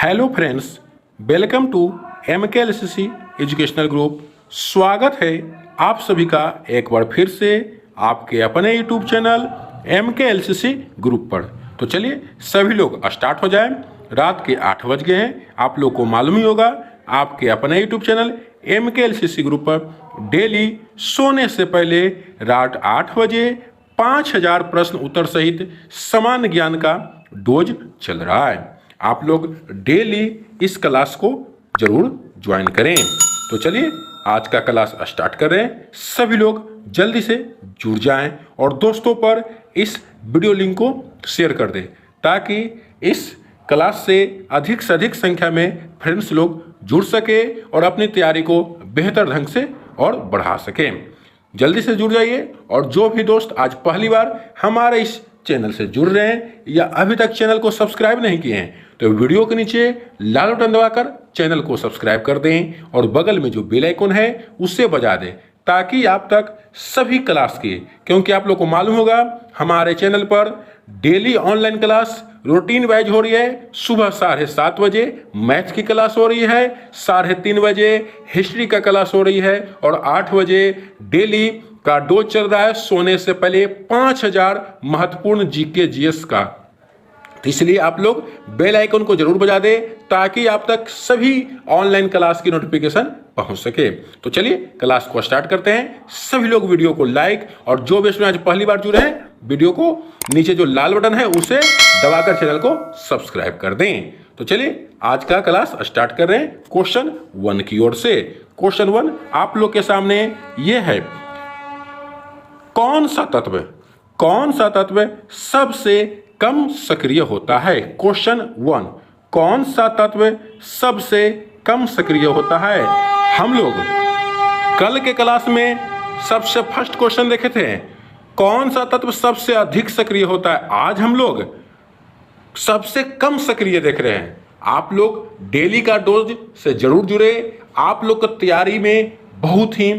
Hello friends, welcome to MKLCC educational group. स्वागत है आप सभी का एक बार फिर से आपके अपने यूट्यूब चैनल MKLCC ग्रुप पर। तो चलिए सभी लोग स्टार्ट हो जाएं। रात के 8 बज गए हैं। आप लोग को मालूम ही होगा आपके अपने यूट्यूब चैनल MKLCC ग्रुप पर डेली सोने से पहले रात 8 बजे 5000 प्रश्न उत्तर सहित सामान्य ज्ञान का डोज चल रहा है। आप लोग डेली इस क्लास को जरूर ज्वाइन करें। तो चलिए आज का क्लास स्टार्ट कर रहे हैं। सभी लोग जल्दी से जुड़ जाएं और दोस्तों पर इस वीडियो लिंक को शेयर कर दें ताकि इस क्लास से अधिक संख्या में फ्रेंड्स लोग जुड़ सके और अपनी तैयारी को बेहतर ढंग से और बढ़ा सकें। जल्दी से जुड़ जाइए। और जो भी दोस्त आज पहली बार हमारे इस चैनल से जुड़ रहे हैं या अभी तक चैनल को सब्सक्राइब नहीं किए हैं तो वीडियो के नीचे लाल बटन दबाकर चैनल को सब्सक्राइब कर दें और बगल में जो बेल आइकन है उसे बजा दें ताकि आप तक सभी क्लास की, क्योंकि आप लोग को मालूम होगा हमारे चैनल पर daily online class routine wise हो रही है। सुबह 7:30 बजे मैथ की क्लास हो रही है, 3:30 बजे हिस्ट्री का क्लास हो रही है और 8 बजे डेली का डोज चल रहा है सोने से पहले 5000 महत्वपूर्ण जीके जीएस का। तो इसलिए आप लोग बेल आइकन को जरूर बजा दें ताकि आप तक सभी ऑनलाइन क्लास की नोटिफिकेशन पहुंच सके। तो चलिए क्लास को स्टार्ट करते हैं। सभी लोग वीडियो को लाइक और जो भी इसमें आज पहली बार जुड़े हैं वीडियो को नीचे जो लाल बटन है उसे दबाकर चैनल को सब्सक्राइब कर दें। तो चलिए आज का क्लास स्टार्ट कर रहे हैं क्वेश्चन 1 की ओर से। क्वेश्चन 1 आप लोग के सामने ये है, कौन सा तत्व सबसे कम सक्रिय होता है। क्वेश्चन 1 कौन सा तत्व सबसे कम सक्रिय होता है। हम लोग कल के क्लास में सबसे फर्स्ट क्वेश्चन देखे थे कौन सा तत्व सबसे अधिक सक्रिय होता है। आज हम लोग सबसे कम सक्रिय देख रहे हैं। आप लोग डेली का डोज से जरूर जुड़े, आप लोग की तैयारी में बहुत ही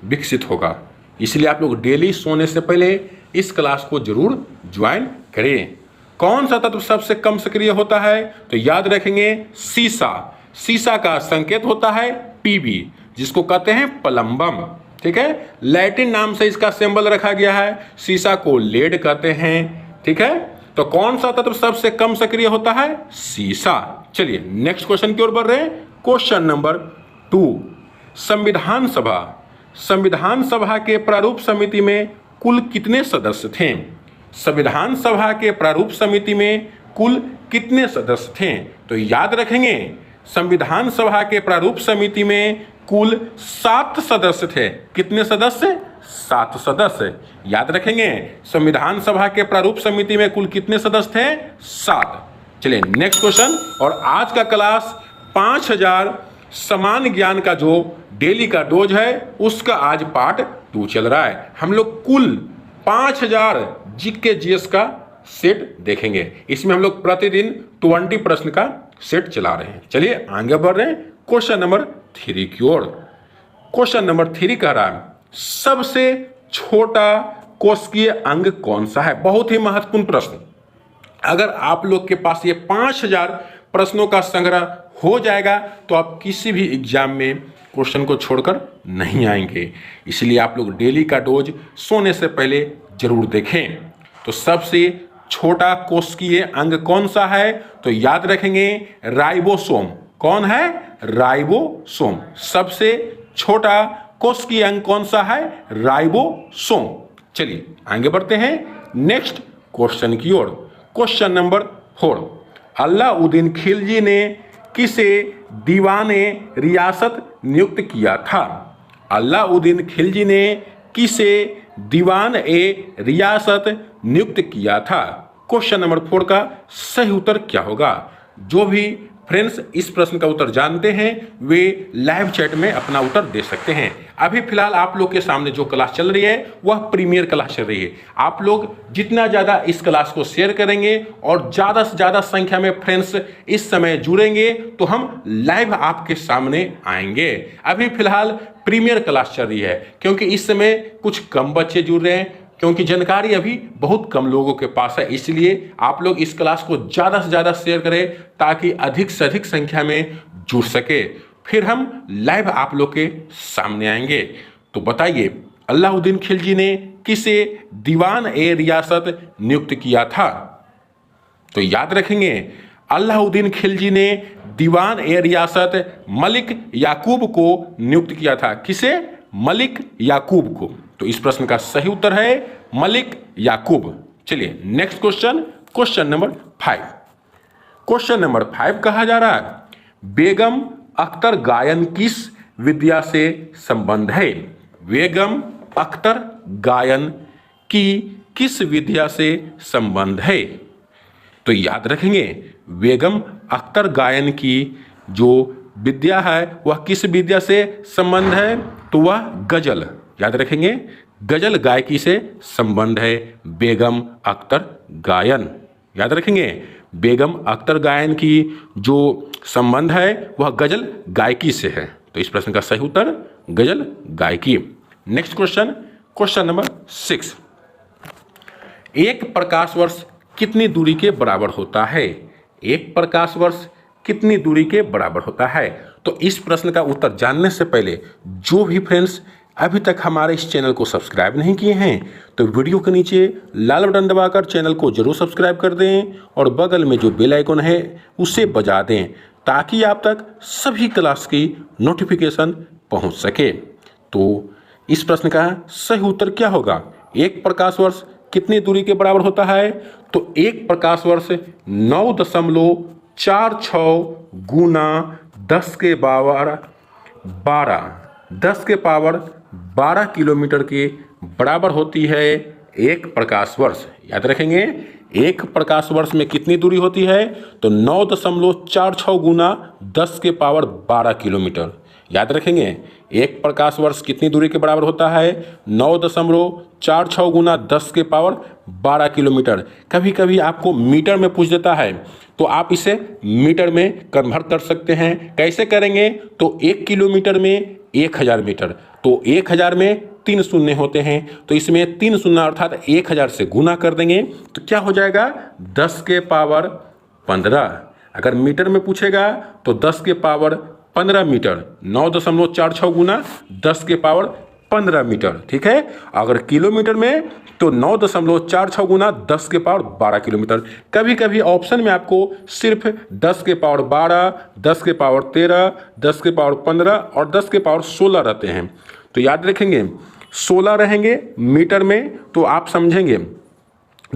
विकसित होगा। इसलिए आप लोग डेली सोने से पहले इस क्लास को जरूर ज्वाइन करें। कौन सा तत्व सबसे कम सक्रिय होता है तो याद रखेंगे सीसा का संकेत होता है Pb, जिसको कहते हैं प्लम्बम। ठीक है, लैटिन नाम से इसका सिंबल रखा गया है। सीसा को लेड कहते हैं। ठीक है, तो कौन सा तत्व सबसे कम सक्रिय होता है, सीसा। चलिए नेक्स्ट क्वेश्चन की ओर बढ़ रहे हैं। क्वेश्चन नंबर 2 संविधान सभा के प्रारूप समिति में कुल कितने सदस्य थे। संविधान सभा के प्रारूप समिति में कुल कितने सदस्य थे तो याद रखेंगे संविधान सभा के प्रारूप समिति में कुल 7 सदस्य थे। कितने सदस्य, 7 सदस्य। याद रखेंगे संविधान सभा के प्रारूप समिति में कुल कितने सदस्य थे, 7। चलिए नेक्स्ट क्वेश्चन। और आज का क्लास 5000 सामान्य ज्ञान का जो डेली का डोज है उसका आज पार्ट 2 चल रहा है। हम लोग कुल 5000 जीके जीएस का सेट देखेंगे। इसमें हम लोग प्रतिदिन 20 प्रश्न का सेट चला रहे हैं। चलिए आगे बढ़ रहे हैं क्वेश्चन नंबर 3 की ओर। क्वेश्चन नंबर 3 कह रहा है सबसे छोटा कोशिकीय अंग कौन सा है। बहुत ही महत्वपूर्ण प्रश्न। अगर आप लोग के पास ये 5000 प्रश्नों का संग्रह हो जाएगा तो आप किसी भी एग्जाम में क्वेश्चन को छोड़कर नहीं आएंगे। इसलिए आप लोग डेली का डोज सोने से पहले जरूर देखें। तो सबसे छोटा कोशिकीय अंग कौन सा है तो याद रखेंगे राइबोसोम। कौन है, राइबोसोम। सबसे छोटा कोशिकीय अंग कौन सा है, राइबोसोम। चलिए आगे बढ़ते हैं नेक्स्ट क्वेश्चन की ओर। क्वेश्चन नंबर 4 अलाउद्दीन खिलजी ने किसे दीवाने रियासत नियुक्त किया था। अलाउद्दीन खिलजी ने किसे दीवान ए रियासत नियुक्त किया था। क्वेश्चन नंबर 4 का सही उत्तर क्या होगा। जो भी फ्रेंड्स इस प्रश्न का उत्तर जानते हैं वे लाइव चैट में अपना उत्तर दे सकते हैं। अभी फिलहाल आप लोग के सामने जो क्लास चल रही है वह प्रीमियर क्लास चल रही है। आप लोग जितना ज़्यादा इस क्लास को शेयर करेंगे और ज़्यादा से ज़्यादा संख्या में फ्रेंड्स इस समय जुड़ेंगे तो हम लाइव आपके सामने आएंगे। अभी फिलहाल प्रीमियर क्लास चल रही है क्योंकि इस समय कुछ कम बच्चे जुड़ रहे हैं, क्योंकि जानकारी अभी बहुत कम लोगों के पास है, इसलिए आप लोग इस क्लास को ज़्यादा से ज़्यादा शेयर करें ताकि अधिक से अधिक संख्या में जुड़ सके। फिर हम लाइव आप लोग के सामने आएंगे। तो बताइए, अलाउद्दीन खिलजी ने किसे दीवान ए रियासत नियुक्त किया था? तो याद रखेंगे, अलाउद्दीन खिलजी ने दीवान ए रियासत मलिक याकूब को नियुक्त किया था। किसे? मलिक याकूब को। तो इस प्रश्न का सही उत्तर है मलिक याकूब। चलिए next question, question number 5। Question number 5 कहा जा रहा है, बेगम अख्तर गायन किस विद्या से संबंध है? बेगम अख्तर गायन की किस विद्या से संबंध है? तो याद रखेंगे, बेगम अख्तर गायन की जो विद्या है वह किस विद्या से संबंध है? तो वह गजल। याद रखेंगे, गजल गायकी से संबंध है बेगम अख्तर गायन। याद रखेंगे, बेगम अख्तर गायन की जो संबंध है वह गजल गायकी से है। तो इस प्रश्न का सही उत्तर गजल गायकी। Next question, question number 6। एक प्रकाश वर्ष कितनी दूरी के बराबर होता है? एक प्रकाश वर्ष कितनी दूरी के बराबर होता है? तो इस प्रश्न का उत्तर जानने से पहले जो भी फ्रेंड्स अभी तक हमारे इस चैनल को सब्सक्राइब नहीं किए हैं तो वीडियो के नीचे लाल बटन दबाकर चैनल को जरूर सब्सक्राइब कर दें और बगल में जो बेल आइकन है उसे बजा दें ताकि आप तक सभी क्लास की नोटिफिकेशन पहुंच सके। तो इस प्रश्न का सही उत्तर क्या होगा? एक प्रकाश वर्ष कितनी दूरी के बराबर होता है? तो एक प्रकाश वर्ष 9.46 गुना 10 के पावर 12 किलोमीटर के बराबर होती है एक प्रकाश वर्ष। याद रखेंगे, एक प्रकाश वर्ष में कितनी दूरी होती है? तो 9.46 गुना 10 के पावर 12 किलोमीटर। याद रखेंगे, एक प्रकाश वर्ष कितनी दूरी के बराबर होता है? 9.46 गुना 10 के पावर 12 किलोमीटर। कभी कभी आपको मीटर में पूछ देता है तो आप इसे मीटर में कन्वर्ट कर सकते हैं। कैसे करेंगे? तो 1 किलोमीटर में 1000 मीटर, तो 1000 में 3 शून्य होते हैं, तो इसमें 3 शून्य अर्थात 1000 से गुना कर देंगे तो क्या हो जाएगा? 10 के पावर 15। अगर मीटर में पूछेगा तो 10 के पावर 15 मीटर। 9.46 गुना 10 के पावर 15 मीटर। ठीक है, अगर किलोमीटर में तो 9.46 गुना 10 के पावर 12 किलोमीटर। कभी कभी ऑप्शन में आपको सिर्फ 10 के पावर 12, 10 के पावर 13, 10 के पावर 15 और 10 के पावर 16 रहते हैं। तो याद रखेंगे, 16 रहेंगे मीटर में तो आप समझेंगे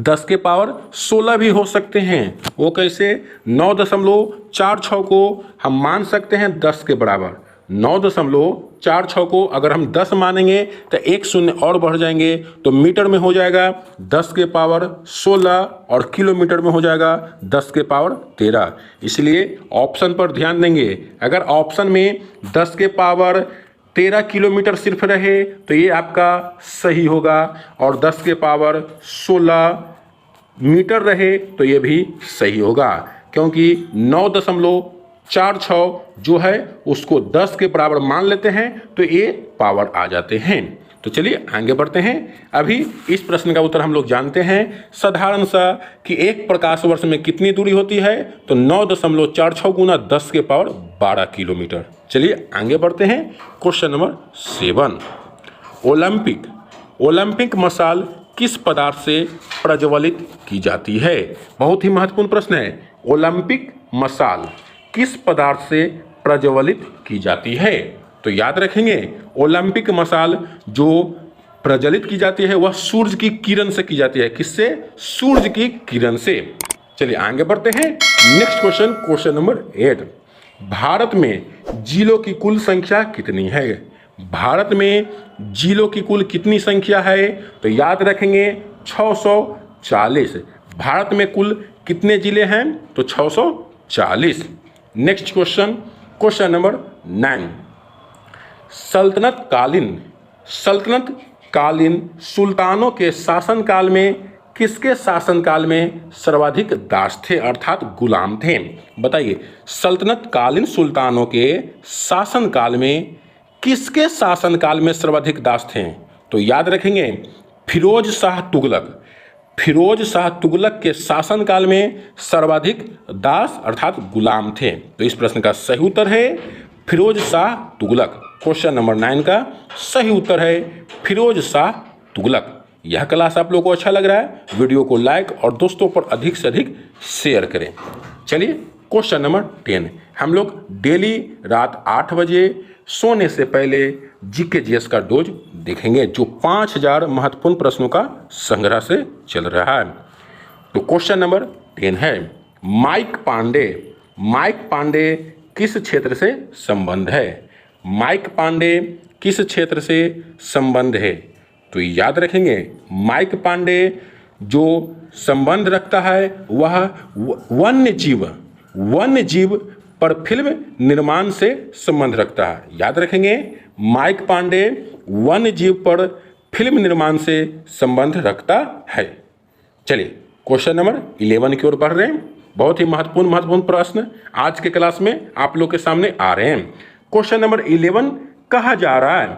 10 के पावर 16 भी हो सकते हैं। वो कैसे? 9.46 को हम मान सकते हैं 10 के बराबर। 9.46 को अगर हम 10 मानेंगे तो 1 शून्य और बढ़ जाएंगे तो मीटर में हो जाएगा 10 के पावर 16 और किलोमीटर में हो जाएगा 10 के पावर 13। इसलिए ऑप्शन पर ध्यान देंगे। अगर ऑप्शन में 10 के पावर 13 किलोमीटर सिर्फ रहे तो ये आपका सही होगा और 10 के पावर 16 मीटर रहे तो ये भी सही होगा, क्योंकि 9.46 जो है उसको 10 के बराबर मान लेते हैं तो ये पावर आ जाते हैं। तो चलिए आगे बढ़ते हैं। अभी इस प्रश्न का उत्तर हम लोग जानते हैं साधारण सा कि एक प्रकाश वर्ष में कितनी दूरी होती है? तो 9.46 गुना 10 के पावर 12 किलोमीटर। चलिए आगे बढ़ते हैं। Question number 7। ओलंपिक मशाल किस पदार्थ से प्रज्वलित की जाती है? बहुत ही महत्वपूर्ण प्रश्न है। ओलंपिक मशाल किस पदार्थ से प्रज्वलित की जाती है? तो याद रखेंगे, ओलंपिक मशाल जो प्रज्वलित की जाती है वह सूर्य की किरण से की जाती है। किससे? सूर्य की किरण से। चलिए आगे बढ़ते हैं। Next question, question number 8। Bharat में जिलों की कुल संख्या कितनी है? भारत में जिलों की कुल कितनी संख्या है? तो याद रखेंगे 640। भारत में कुल कितने जिले हैं? तो 640। Next question, question number 9। सल्तनत कालीन सुल्तानों के शासनकाल में किसके शासनकाल में सर्वाधिक दास थे अर्थात गुलाम थे? बताइए, सल्तनत कालीन सुल्तानों के शासनकाल में किसके शासनकाल में सर्वाधिक दास थे? तो याद रखेंगे फिरोज शाह तुगलक। फिरोज शाह तुगलक के शासनकाल में सर्वाधिक दास अर्थात गुलाम थे। तो इस प्रश्न का सही उत्तर है फिरोज शाह तुगलक। क्वेश्चन नंबर 9 का सही उत्तर है फिरोज शाह तुगलक। यह क्लास आप लोगों को अच्छा लग रहा है, वीडियो को लाइक और दोस्तों पर अधिक से अधिक शेयर करें। चलिए क्वेश्चन नंबर 10, हम लोग डेली रात 8 बजे सोने से पहले जीके जीएस का डोज देखेंगे जो 5000 महत्वपूर्ण प्रश्नों का संग्रह से चल रहा है। तो क्वेश्चन नंबर 10 है माइक पांडे। माइक पांडे किस क्षेत्र से संबंध है? माइक पांडे किस क्षेत्र से संबंध है? तो याद रखेंगे माइक पांडे जो संबंध रखता है वह वन्य जीव पर फिल्म निर्माण से संबंध रखता है। याद रखेंगे माइक पांडे वन्य जीव पर फिल्म निर्माण से संबंध रखता है। चलिए क्वेश्चन नंबर 11 की ओर बढ़ रहे हैं। बहुत ही महत्वपूर्ण प्रश्न आज के क्लास में आप लोग के सामने आ रहे हैं। क्वेश्चन नंबर 11 कहा जा रहा है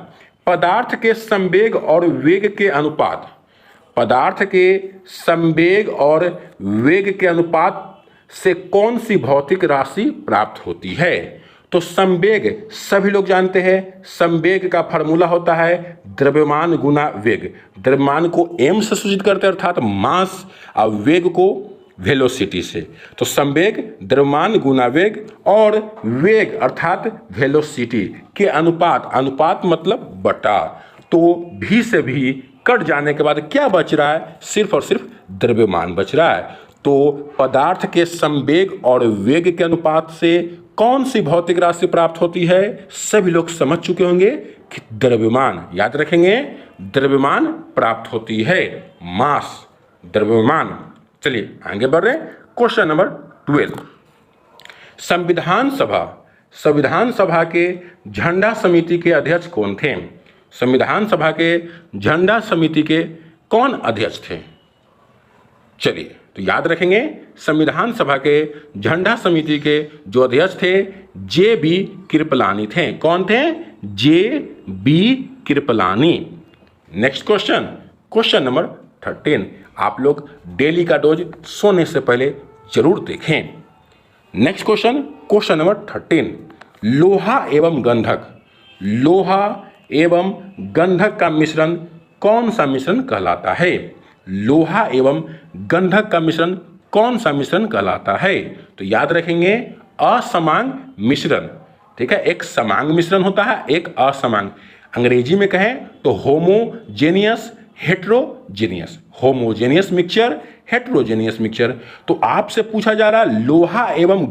पदार्थ के संवेग और वेग के अनुपात। पदार्थ के संवेग और वेग के अनुपात से कौन सी भौतिक राशि प्राप्त होती है? तो संवेग सभी लोग जानते हैं, संवेग का फॉर्मूला होता है द्रव्यमान गुना वेग। द्रव्यमान को m से सूचित करते हैं अर्थात मास, और वेग को वेलोसिटी से। तो संवेग द्रव्यमान गुना वेग और वेग अर्थात वेलोसिटी के अनुपात मतलब बटा। तो v से भी कट जाने के बाद क्या बच रहा है? सिर्फ और सिर्फ द्रव्यमान बच रहा है। तो पदार्थ के संवेग और वेग के अनुपात से कौन सी भौतिक राशि प्राप्त होती है? सभी लोग समझ चुके होंगे कि द्रव्यमान। याद रखेंगे द्रव्यमान प्राप्त होती है, मास द्रव्यमान। चलिए आगे बढ़ रहे हैं। क्वेश्चन नंबर 12 संविधान सभा के झंडा समिति के अध्यक्ष कौन थे? संविधान सभा के झंडा समिति के कौन अध्यक्ष थे? चलिए तो याद रखेंगे संविधान सभा के झंडा समिति के जो अध्यक्ष थे जे.बी. कृपलानी थे। कौन थे? JB. Kripalani. Next question number 13 आप लोग डेली का डोज सोने से पहले जरूर देखें। नेक्स्ट क्वेश्चन नंबर 13 लोहा एवं गंधक का मिश्रण कौन सा मिश्रण कहलाता है? लोहा एवं गंधक का मिश्रण कौन सा मिश्रण कहलाता है? तो याद रखेंगे असमांग मिश्रण। ठीक है, एक समांग मिश्रण होता है, एक असमांग। अंग्रेजी में कहें तो homogeneous heterogeneous. Homogeneous mixture, heterogeneous mixture. तो आपसे पूछा जा रहा है लोहा एवं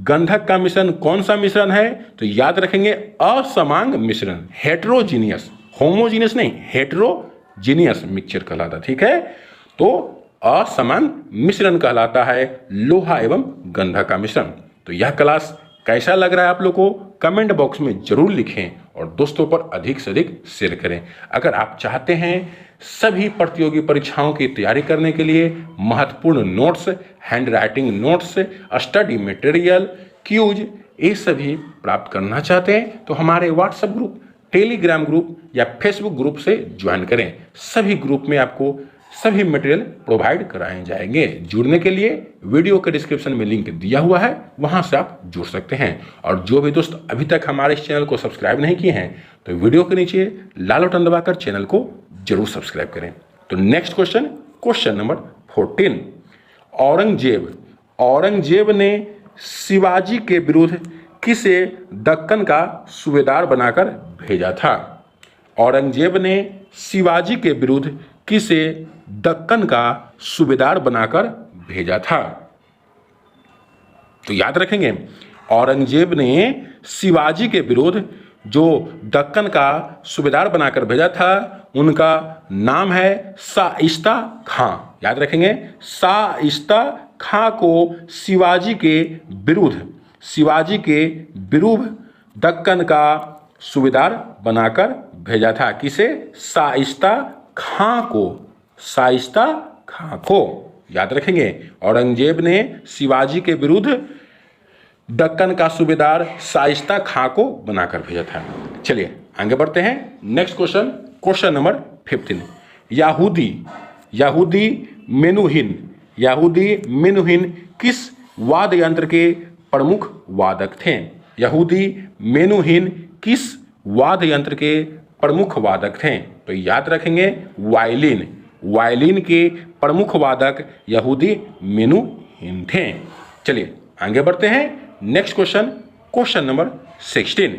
गंधक का मिश्रण कौन सा मिश्रण है? तो याद रखेंगे असमांग मिश्रण, हेट्रोजीनियस। होमोजीनियस नहीं, हेट्रोजीनियस मिक्सचर कहलाता। ठीक है, तो असमान मिश्रण कहलाता है लोहा एवं गंधक का मिश्रण। तो यह क्लास कैसा लग रहा है आप लोग को कमेंट बॉक्स में जरूर लिखें और दोस्तों पर अधिक से अधिक शेयर करें। अगर आप चाहते हैं सभी प्रतियोगी परीक्षाओं की तैयारी करने के लिए महत्वपूर्ण notes, handwriting notes, study material, क्यूज ये सभी प्राप्त करना चाहते हैं तो हमारे व्हाट्सएप ग्रुप, टेलीग्राम ग्रुप या फेसबुक ग्रुप से ज्वाइन करें। सभी ग्रुप में आपको सभी मटेरियल प्रोवाइड कराए जाएंगे। जुड़ने के लिए वीडियो के डिस्क्रिप्शन में लिंक दिया हुआ है, वहां से आप जुड़ सकते हैं। और जो भी दोस्त अभी तक हमारे इस चैनल को सब्सक्राइब नहीं किए हैं तो वीडियो के नीचे लाल बटन दबाकर चैनल को जरूर सब्सक्राइब करें। तो नेक्स्ट क्वेश्चन नंबर 14 औरंगजेब ने शिवाजी के विरुद्ध किसे दक्कन का सूबेदार बनाकर भेजा था? औरंगजेब ने शिवाजी के विरुद्ध किसे दक्कन का सूबेदार बनाकर भेजा था? तो याद रखेंगे औरंगजेब ने शिवाजी के विरुद्ध जो दक्कन का सूबेदार बनाकर भेजा था उनका नाम है शाइस्ता खां। याद रखेंगे शाइस्ता खां को शिवाजी के विरुद्ध दक्कन का सूबेदार बनाकर भेजा था। किसे? शाइस्ता खां को। याद रखेंगे औरंगजेब ने शिवाजी के विरुद्ध दक्कन का सूबेदार शाइस्ता खां को बनाकर भेजा था। चलिए आगे बढ़ते हैं नेक्स्ट क्वेश्चन, क्वेश्चन नंबर 15। यहूदी मेनुहिन किस वाद्य यंत्र के प्रमुख वादक थे? यहूदी मेनुहिन किस वाद्य यंत्र के प्रमुख वादक थे? तो याद रखेंगे वायलिन के प्रमुख वादक यहूदी मेनुहिन थे। चलिए आगे बढ़ते हैं नेक्स्ट क्वेश्चन, क्वेश्चन नंबर 16।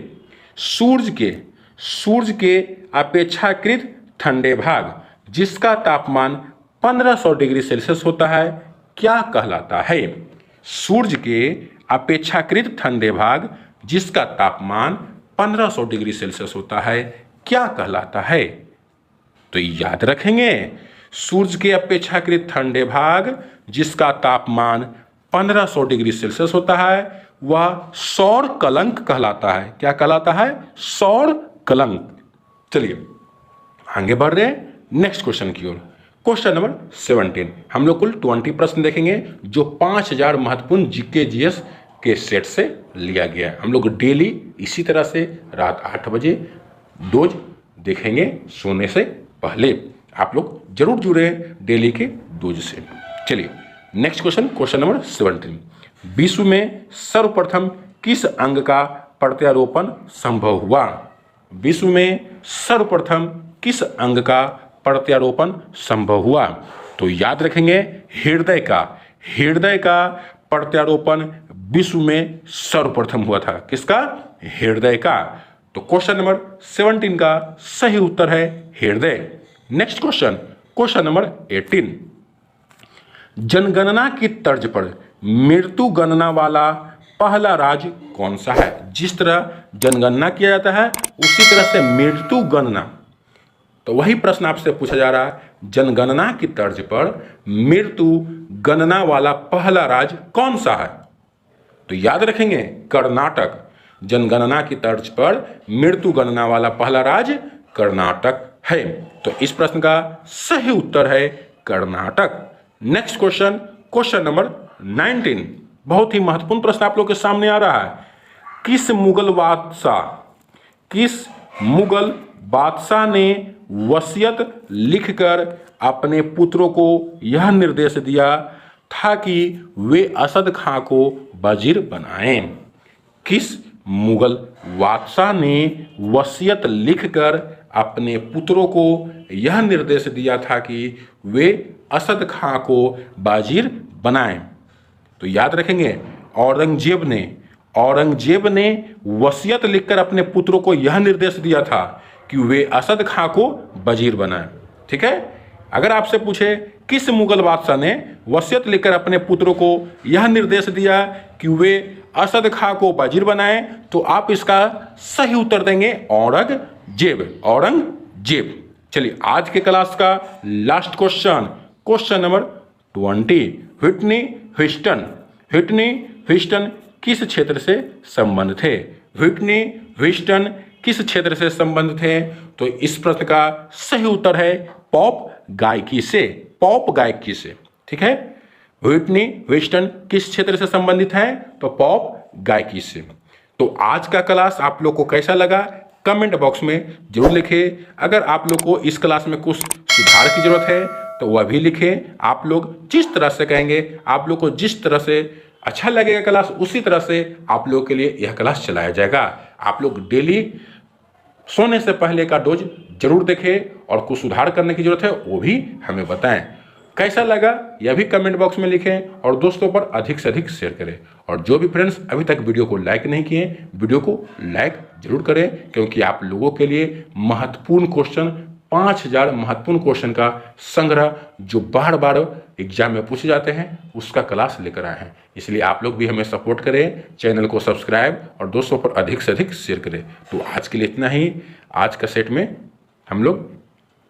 सूर्य के अपेक्षाकृत ठंडे भाग जिसका तापमान 1500 डिग्री सेल्सियस होता है क्या कहलाता है? सूर्य के अपेक्षाकृत ठंडे भाग जिसका तापमान 1500 डिग्री सेल्सियस होता है क्या कहलाता है? तो याद रखेंगे सूर्य के अपेक्षाकृत ठंडे भाग जिसका तापमान 1500 डिग्री सेल्सियस होता है वह सौर कलंक कहलाता है। क्या कहलाता है? सौर कलंक। चलिए आगे बढ़ रहे हैं नेक्स्ट क्वेश्चन की ओर, क्वेश्चन नंबर 17। हम लोग कुल 20 प्रश्न देखेंगे जो 5000 महत्वपूर्ण जीके जीएस के सेट से लिया गया है। हम लोग डेली इसी तरह से रात 8 बजे डोज देखेंगे सोने से पहले। आप लोग जरूर जुड़े डेली के डोज से। चलिए नेक्स्ट क्वेश्चन, क्वेश्चन नंबर 17। विश्व में सर्वप्रथम किस अंग का प्रत्यारोपण संभव हुआ? विश्व में सर्वप्रथम किस अंग का प्रत्यारोपण संभव हुआ? तो याद रखेंगे हृदय का प्रत्यारोपण विश्व में सर्वप्रथम हुआ था। किसका? हृदय का। तो क्वेश्चन नंबर 17 का सही उत्तर है हृदय। Next question, question number 18। जनगणना की तर्ज पर मृत्यु गणना वाला पहला राज्य कौन सा है? जिस तरह जनगणना किया जाता है उसी तरह से मृत्यु गणना, तो वही प्रश्न आपसे पूछा जा रहा है, जनगणना की तर्ज पर मृत्यु गणना वाला पहला राज्य कौन सा है? तो याद रखेंगे कर्नाटक। जनगणना की तर्ज पर मृत्यु गणना वाला पहला राज्य कर्नाटक है। तो इस प्रश्न का सही उत्तर है Karnataka. Next question, question number 19। बहुत ही महत्वपूर्ण प्रश्न आप लोग के सामने आ रहा है। किस मुगल बादशाह ने वसीयत लिखकर अपने पुत्रों को यह निर्देश दिया था कि वे असद खां को वजीर बनाएं? किस मुगल बादशाह ने वसीयत लिखकर अपने पुत्रों को यह निर्देश दिया था कि वे असद खां को वजीर बनाएं? तो याद रखेंगे औरंगजेब ने वसीयत लिखकर अपने पुत्रों को यह निर्देश दिया था कि वे असद खां को वजीर बनाएं। ठीक है, अगर आपसे पूछे किस मुगल बादशाह ने वसीयत लिखकर अपने पुत्रों को यह निर्देश दिया कि वे असद खां को वजीर बनाएं, तो आप इसका सही उत्तर देंगे औरंगजेब। चलिए आज के क्लास का last question, question number 20। Whitney Houston किस क्षेत्र से संबंध थे? व्हिटनी ह्यूस्टन किस क्षेत्र से संबंध थे? तो इस प्रश्न का सही उत्तर है पॉप गायकी से। ठीक है, व्हिटनी ह्यूस्टन किस क्षेत्र से संबंधित है? तो पॉप गायकी से। तो आज का क्लास आप लोग को कैसा लगा कमेंट बॉक्स में जरूर लिखें। अगर आप लोग को इस क्लास में कुछ सुधार की जरूरत है तो वह भी लिखें। आप लोग जिस तरह से कहेंगे, आप लोग को जिस तरह से अच्छा लगेगा क्लास, उसी तरह से आप लोगों के लिए यह क्लास चलाया जाएगा। आप लोग डेली सोने से पहले का डोज जरूर देखें और कुछ सुधार करने की जरूरत है वो भी हमें बताएं। कैसा लगा यह भी कमेंट बॉक्स में लिखें और दोस्तों पर अधिक से अधिक शेयर करें। और जो भी फ्रेंड्स अभी तक वीडियो को लाइक नहीं किए, वीडियो को लाइक जरूर करें, क्योंकि आप लोगों के लिए महत्वपूर्ण क्वेश्चन 5000 महत्वपूर्ण क्वेश्चन का संग्रह जो बार बार एग्जाम में पूछे जाते हैं उसका क्लास लेकर आए हैं। इसलिए आप लोग भी हमें सपोर्ट करें, चैनल को सब्सक्राइब और दोस्तों पर अधिक से अधिक शेयर करें। तो आज के लिए इतना ही। आज का सेट में हम लोग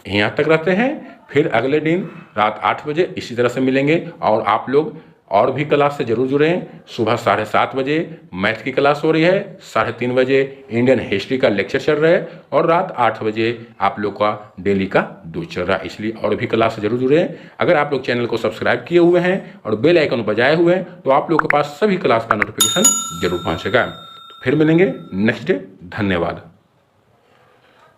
यहाँ तक रहते हैं, फिर अगले दिन रात 8 बजे इसी तरह से मिलेंगे। और आप लोग और भी क्लास से जरूर जुड़ें। सुबह 7:30 बजे मैथ की क्लास हो रही है, 3:30 बजे इंडियन हिस्ट्री का लेक्चर चल रहा है और रात 8 बजे आप लोग का डेली का डोज चल रहा है। इसलिए और भी क्लास से जरूर जुड़ें। अगर आप लोग चैनल को सब्सक्राइब किए हुए हैं और बेल आइकन बजाए हुए हैं तो आप लोग के पास सभी क्लास का नोटिफिकेशन जरूर पहुँचेगा। तो फिर मिलेंगे नेक्स्ट डे। धन्यवाद।